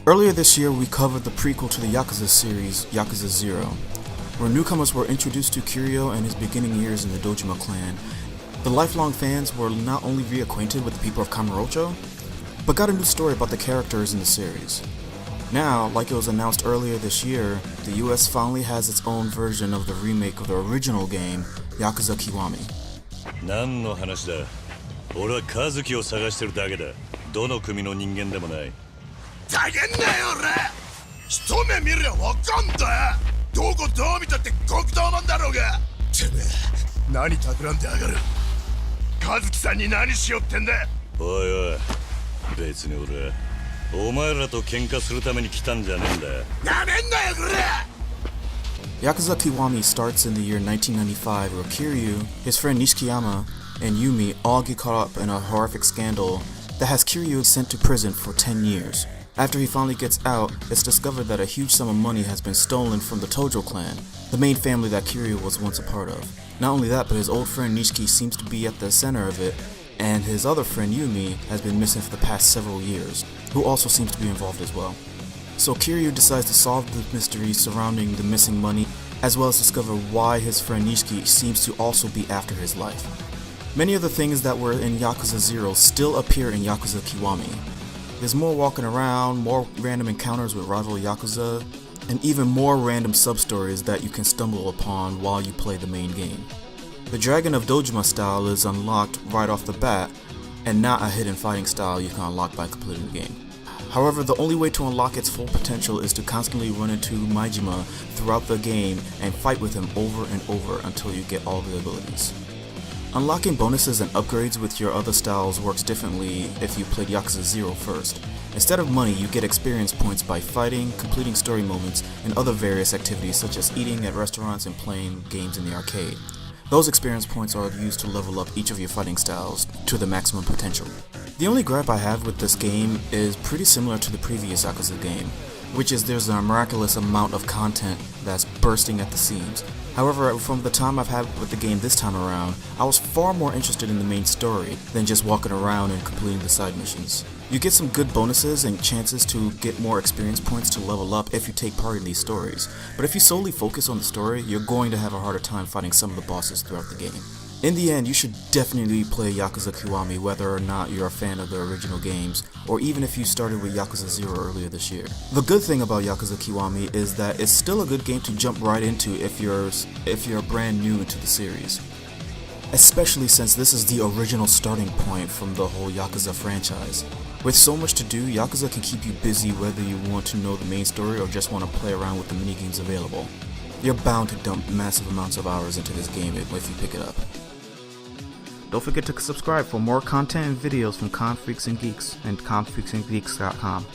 Earlier this year, we covered the prequel to the Yakuza series, Yakuza 0, where newcomers were introduced to Kiryu and his beginning years in the Dojima clan. The lifelong fans were not only reacquainted with the people of Kamurocho, but got a new story about the characters in the series. Now, like it was announced earlier this year, the US finally has its own version of the remake of the original game, Yakuza Kiwami. 何の話だ。俺は和樹を探してるだけだ。どの組の人間でもない。ざけんなよ俺。一目見りゃわかんだ。どこどう見たって極道マンだろうが。てめえ何企んでやがる。和樹さんに何しよってんだ。おいおい、別に俺お前らと喧嘩するために来たんじゃねえんだ。なめんなよこれ。 Yakuza Kiwami starts in the year 1995, where Kiryu, his friend Nishikiyama, and Yumi all get caught up in a horrific scandal that has Kiryu sent to prison for 10 years. After he finally gets out, it's discovered that a huge sum of money has been stolen from the Tojo clan, the main family that Kiryu was once a part of. Not only that, but his old friend Nishiki seems to be at the center of it, and his other friend Yumi has been missing for the past several years, who also seems to be involved as well. So Kiryu decides to solve the mystery surrounding the missing money, as well as discover why his friend Nishiki seems to also be after his life. Many of the things that were in Yakuza 0 still appear in Yakuza Kiwami. There's more walking around, more random encounters with rival Yakuza, and even more random sub-stories that you can stumble upon while you play the main game. The Dragon of Dojima style is unlocked right off the bat, and not a hidden fighting style you can unlock by completing the game. However, the only way to unlock its full potential is to constantly run into Maijima throughout the game and fight with him over and over until you get all the abilities. Unlocking bonuses and upgrades with your other styles works differently if you played Yakuza 0 first. Instead of money, you get experience points by fighting, completing story moments, and other various activities such as eating at restaurants and playing games in the arcade. Those experience points are used to level up each of your fighting styles to the maximum potential. The only gripe I have with this game is pretty similar to the previous Yakuza game, which is there's a miraculous amount of content that's bursting at the seams. However, from the time I've had with the game this time around, I was far more interested in the main story than just walking around and completing the side missions. You get some good bonuses and chances to get more experience points to level up if you take part in these stories, but if you solely focus on the story, you're going to have a harder time fighting some of the bosses throughout the game. In the end, you should definitely play Yakuza Kiwami whether or not you're a fan of the original games, or even if you started with Yakuza 0 earlier this year. The good thing about Yakuza Kiwami is that it's still a good game to jump right into if you're brand new into the series. Especially since this is the original starting point from the whole Yakuza franchise. With so much to do, Yakuza can keep you busy whether you want to know the main story or just want to play around with the minigames available. You're bound to dump massive amounts of hours into this game if you pick it up. Don't forget to subscribe for more content and videos from Confreaks and Geeks and confreaksandgeeks.com.